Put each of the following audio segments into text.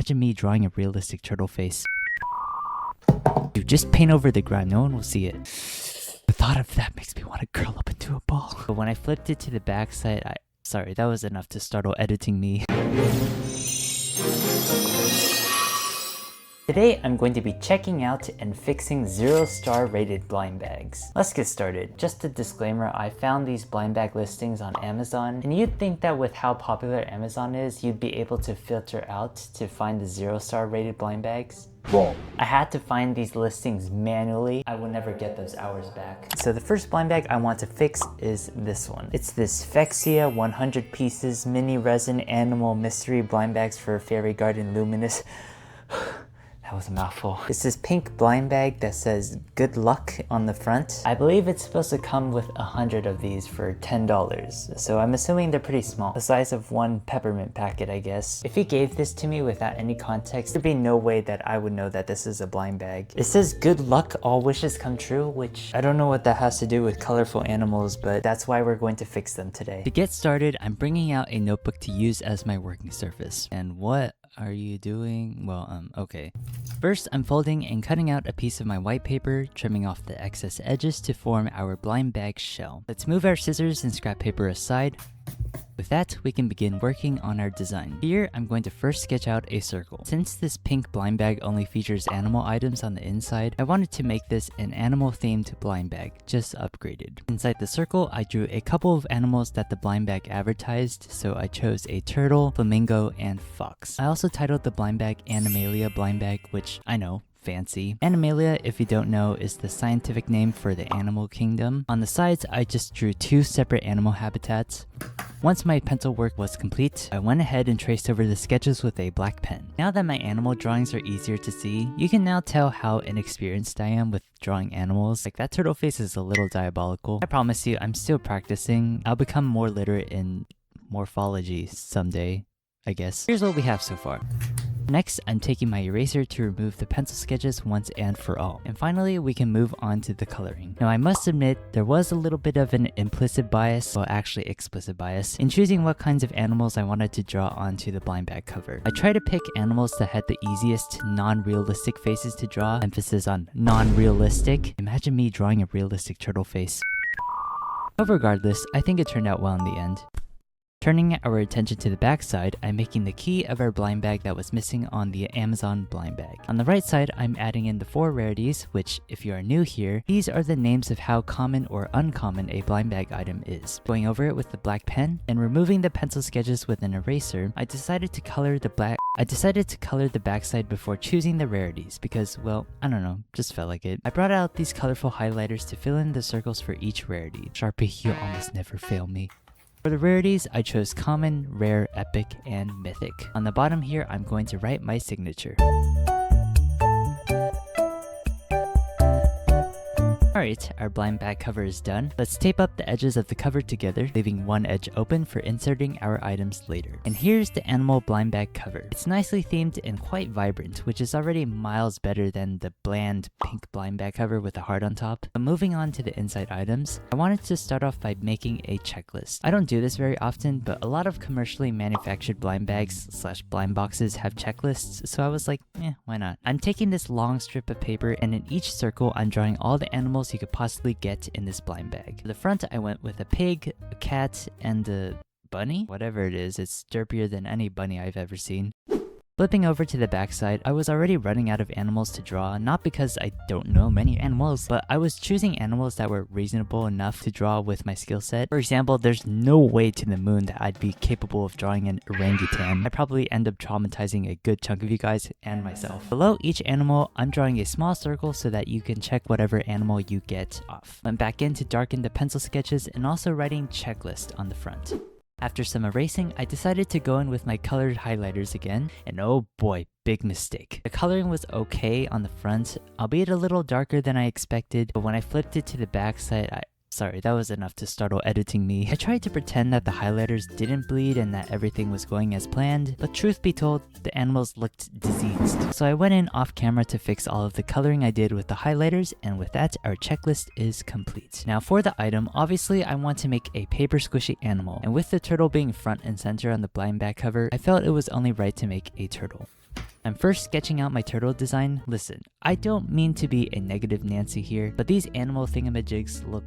Imagine me drawing a realistic turtle face. Dude, just paint over the grime, no one will see it. The thought of that makes me want to curl up into a ball. But when I flipped it to the backside, sorry, that was enough to startle editing me. Today, I'm going to be checking out and fixing 0-star rated blind bags. Let's get started. Just a disclaimer, I found these blind bag listings on Amazon, and you'd think that with how popular Amazon is, you'd be able to filter out to find the 0-star rated blind bags. Wrong. I had to find these listings manually. I will never get those hours back. So the first blind bag I want to fix is this one. It's this Phexia 100 pieces mini resin animal mystery blind bags for Fairy Garden Luminous. That was a mouthful. It's this pink blind bag that says good luck on the front. I believe it's supposed to come with 100 of these for $10. So I'm assuming they're pretty small. The size of one peppermint packet, I guess. If he gave this to me without any context, there'd be no way that I would know that this is a blind bag. It says good luck, all wishes come true, which I don't know what that has to do with colorful animals, but that's why we're going to fix them today. To get started, I'm bringing out a notebook to use as my working surface. And what are you doing? Well, okay. First, I'm folding and cutting out a piece of my white paper, trimming off the excess edges to form our blind bag shell. Let's move our scissors and scrap paper aside. With that, we can begin working on our design. Here, I'm going to first sketch out a circle. Since this pink blind bag only features animal items on the inside, I wanted to make this an animal-themed blind bag, just upgraded. Inside the circle, I drew a couple of animals that the blind bag advertised, so I chose a turtle, flamingo, and fox. I also titled the blind bag Animalia blind bag, which I know, fancy. Animalia, if you don't know, is the scientific name for the animal kingdom. On the sides, I just drew two separate animal habitats. Once my pencil work was complete, I went ahead and traced over the sketches with a black pen. Now that my animal drawings are easier to see, you can now tell how inexperienced I am with drawing animals. Like, that turtle face is a little diabolical. I promise you, I'm still practicing. I'll become more literate in morphology someday, I guess. Here's what we have so far. Next, I'm taking my eraser to remove the pencil sketches once and for all. And finally, we can move on to the coloring. Now, I must admit, there was a little bit of an implicit bias, well actually explicit bias, in choosing what kinds of animals I wanted to draw onto the blind bag cover. I tried to pick animals that had the easiest non-realistic faces to draw, emphasis on non-realistic. Imagine me drawing a realistic turtle face. But regardless, I think it turned out well in the end. Turning our attention to the back side, I'm making the key of our blind bag that was missing on the Amazon blind bag. On the right side, I'm adding in the 4 rarities, which, if you are new here, these are the names of how common or uncommon a blind bag item is. Going over it with the black pen and removing the pencil sketches with an eraser, I decided to color the backside before choosing the rarities because, well, I don't know, just felt like it. I brought out these colorful highlighters to fill in the circles for each rarity. Sharpie, you almost never fail me. For the rarities, I chose common, rare, epic, and mythic. On the bottom here, I'm going to write my signature. Alright, our blind bag cover is done. Let's tape up the edges of the cover together, leaving one edge open for inserting our items later. And here's the animal blind bag cover. It's nicely themed and quite vibrant, which is already miles better than the bland pink blind bag cover with a heart on top. But moving on to the inside items, I wanted to start off by making a checklist. I don't do this very often, but a lot of commercially manufactured blind bags / blind boxes have checklists, so I was like, why not? I'm taking this long strip of paper, and in each circle, I'm drawing all the animals you could possibly get in this blind bag. For the front, I went with a pig, a cat, and a bunny? Whatever it is, it's derpier than any bunny I've ever seen. Flipping over to the backside, I was already running out of animals to draw, not because I don't know many animals, but I was choosing animals that were reasonable enough to draw with my skill set. For example, there's no way to the moon that I'd be capable of drawing an orangutan. I'd probably end up traumatizing a good chunk of you guys and myself. Below each animal, I'm drawing a small circle so that you can check whatever animal you get off. Went back in to darken the pencil sketches and also writing checklist on the front. After some erasing, I decided to go in with my colored highlighters again, and oh boy, big mistake. The coloring was okay on the front, albeit a little darker than I expected, but when I flipped it to the back side, Sorry, that was enough to startle editing me. I tried to pretend that the highlighters didn't bleed and that everything was going as planned, but truth be told, the animals looked diseased. So I went in off camera to fix all of the coloring I did with the highlighters, and with that, our checklist is complete. Now for the item, obviously I want to make a paper squishy animal, and with the turtle being front and center on the blind back cover, I felt it was only right to make a turtle. I'm first sketching out my turtle design. Listen, I don't mean to be a negative Nancy here, but these animal thingamajigs look,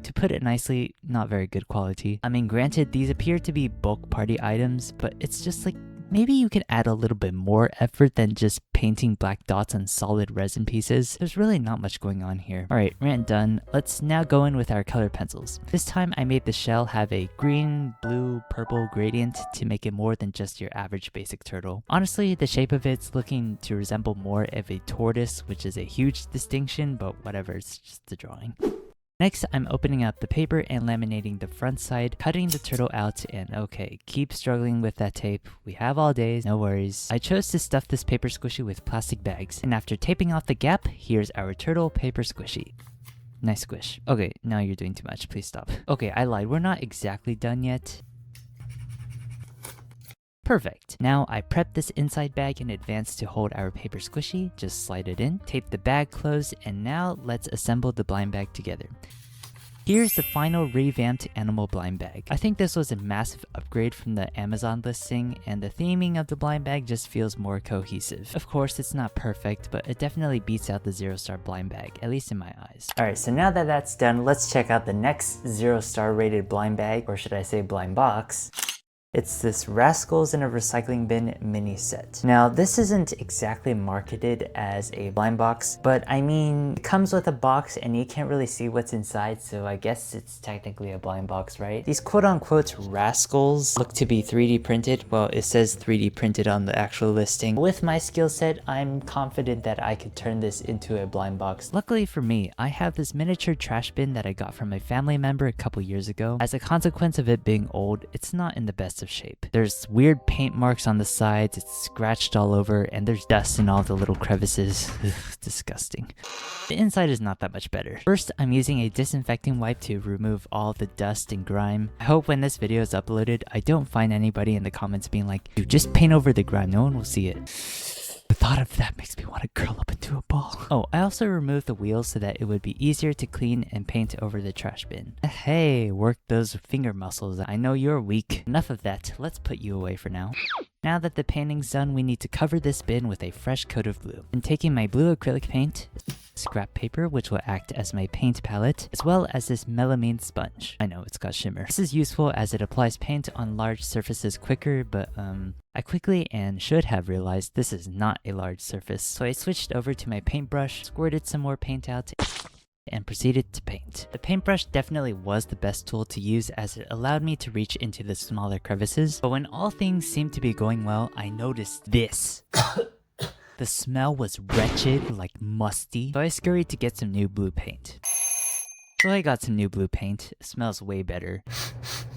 to put it nicely, not very good quality. I mean, granted, these appear to be bulk party items, but it's just like, maybe you can add a little bit more effort than just painting black dots on solid resin pieces. There's really not much going on here. Alright, rant done. Let's now go in with our color pencils. This time I made the shell have a green, blue, purple gradient to make it more than just your average basic turtle. Honestly, the shape of it's looking to resemble more of a tortoise, which is a huge distinction, but whatever, it's just the drawing. Next, I'm opening up the paper and laminating the front side, cutting the turtle out, and okay, keep struggling with that tape. We have all days, no worries. I chose to stuff this paper squishy with plastic bags, and after taping off the gap, here's our turtle paper squishy. Nice squish. Okay, now you're doing too much, please stop. Okay, I lied, we're not exactly done yet. Perfect. Now I prep this inside bag in advance to hold our paper squishy. Just slide it in, tape the bag closed, and now let's assemble the blind bag together. Here's the final revamped animal blind bag. I think this was a massive upgrade from the Amazon listing, and the theming of the blind bag just feels more cohesive. Of course, it's not perfect, but it definitely beats out the 0-star blind bag, at least in my eyes. Alright, so now that that's done, let's check out the next 0-star rated blind bag, or should I say blind box. It's this Rascals in a Recycling Bin mini set. Now, this isn't exactly marketed as a blind box, but I mean, it comes with a box and you can't really see what's inside, so I guess it's technically a blind box, right? These quote-unquote Rascals look to be 3D printed. Well, it says 3D printed on the actual listing. With my skill set, I'm confident that I could turn this into a blind box. Luckily for me, I have this miniature trash bin that I got from a family member a couple years ago. As a consequence of it being old, it's not in the best of shape. There's weird paint marks on the sides, it's scratched all over, and there's dust in all the little crevices. Ugh, disgusting. The inside is not that much better. First, I'm using a disinfecting wipe to remove all the dust and grime. I hope when this video is uploaded, I don't find anybody in the comments being like, dude, just paint over the grime, no one will see it. The thought of that makes me want to curl up into a ball. Oh, I also removed the wheels so that it would be easier to clean and paint over the trash bin. Hey, work those finger muscles. I know you're weak. Enough of that. Let's put you away for now. Now that the painting's done, we need to cover this bin with a fresh coat of blue. I'm taking my blue acrylic paint, scrap paper, which will act as my paint palette, as well as this melamine sponge. I know, it's got shimmer. This is useful as it applies paint on large surfaces quicker, but I quickly and should have realized this is not a large surface. So I switched over to my paintbrush, squirted some more paint out, and proceeded to paint. The paintbrush definitely was the best tool to use as it allowed me to reach into the smaller crevices, but when all things seemed to be going well, I noticed this. The smell was wretched, like musty, so I scurried to get some new blue paint. So I got some new blue paint. It smells way better.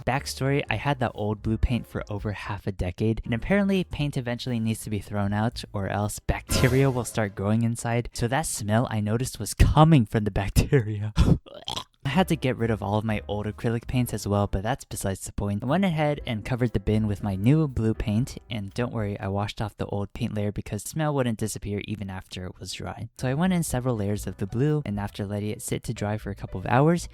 Backstory, I had that old blue paint for over half a decade, and apparently paint eventually needs to be thrown out or else bacteria will start growing inside. So that smell I noticed was coming from the bacteria. I had to get rid of all of my old acrylic paints as well, but that's besides the point. I went ahead and covered the bin with my new blue paint, and don't worry, I washed off the old paint layer because the smell wouldn't disappear even after it was dry. So I went in several layers of the blue, and after letting it sit to dry for a couple of hours,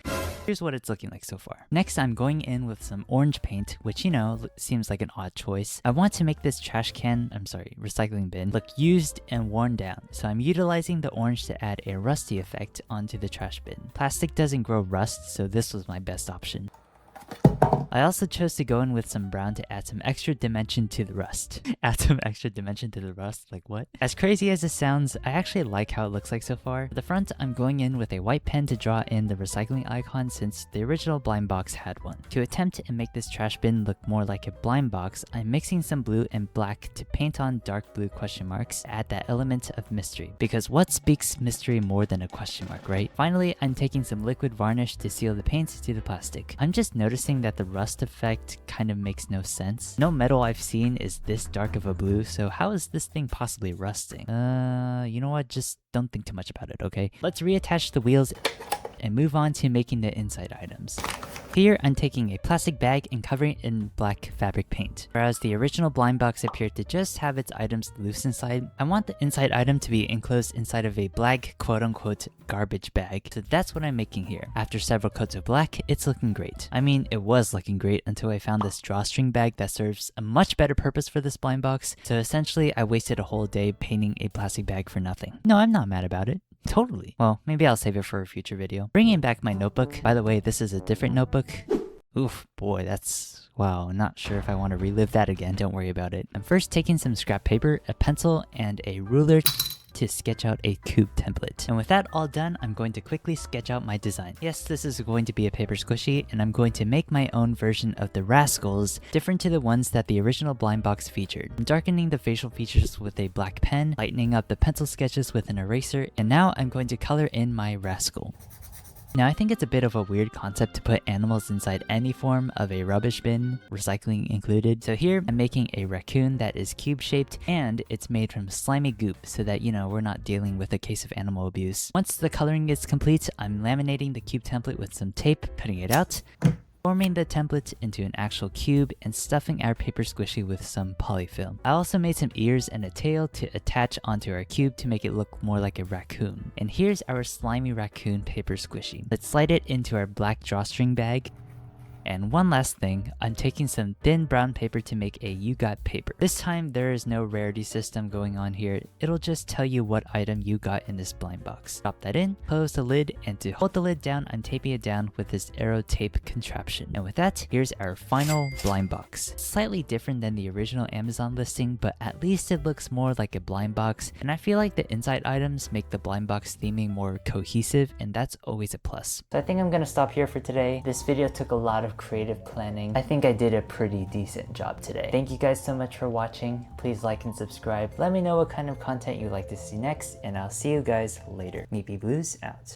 here's what it's looking like so far. Next, I'm going in with some orange paint, which, you know, seems like an odd choice. I want to make this recycling bin, look used and worn down. So I'm utilizing the orange to add a rusty effect onto the trash bin. Plastic doesn't grow rust, so this was my best option. I also chose to go in with some brown to add some extra dimension to the rust. Add some extra dimension to the rust? Like what? As crazy as it sounds, I actually like how it looks like so far. For the front, I'm going in with a white pen to draw in the recycling icon since the original blind box had one. To attempt and make this trash bin look more like a blind box, I'm mixing some blue and black to paint on dark blue question marks to add that element of mystery. Because what speaks mystery more than a question mark, right? Finally, I'm taking some liquid varnish to seal the paint to the plastic. I'm just noticing that the rust effect kind of makes no sense. No metal I've seen is this dark of a blue, so how is this thing possibly rusting? You know what? Just don't think too much about it, okay? Let's reattach the wheels and move on to making the inside items. Here, I'm taking a plastic bag and covering it in black fabric paint. Whereas the original blind box appeared to just have its items loose inside, I want the inside item to be enclosed inside of a black quote-unquote garbage bag. So that's what I'm making here. After several coats of black, it's looking great. I mean, it was looking great until I found this drawstring bag that serves a much better purpose for this blind box. So essentially, I wasted a whole day painting a plastic bag for nothing. No, I'm not mad about it. Totally. Well, maybe I'll save it for a future video. Bringing back my notebook. By the way, this is a different notebook. Oof, boy, that's... wow, not sure if I want to relive that again. Don't worry about it. I'm first taking some scrap paper, a pencil, and a ruler to sketch out a cube template. And with that all done, I'm going to quickly sketch out my design. Yes, this is going to be a paper squishy, and I'm going to make my own version of the rascals, different to the ones that the original blind box featured. I'm darkening the facial features with a black pen, lightening up the pencil sketches with an eraser, and now I'm going to color in my rascal. Now I think it's a bit of a weird concept to put animals inside any form of a rubbish bin, recycling included. So here I'm making a raccoon that is cube shaped and it's made from slimy goop so that, you know, we're not dealing with a case of animal abuse. Once the coloring is complete, I'm laminating the cube template with some tape, putting it out, forming the template into an actual cube, and stuffing our paper squishy with some polyfilm. I also made some ears and a tail to attach onto our cube to make it look more like a raccoon. And here's our slimy raccoon paper squishy. Let's slide it into our black drawstring bag. And one last thing, I'm taking some thin brown paper to make a you got paper. This time there is no rarity system going on here. It'll just tell you what item you got in this blind box. Drop that in, close the lid, and to hold the lid down, I'm taping it down with this arrow tape contraption. And with that, here's our final blind box. Slightly different than the original Amazon listing, but at least it looks more like a blind box. And I feel like the inside items make the blind box theming more cohesive, and that's always a plus. So I think I'm gonna stop here for today. This video took a lot of creative planning. I think I did a pretty decent job today. Thank you guys so much for watching. Please like and subscribe. Let me know what kind of content you'd like to see next, and I'll see you guys later. Meepyblues out.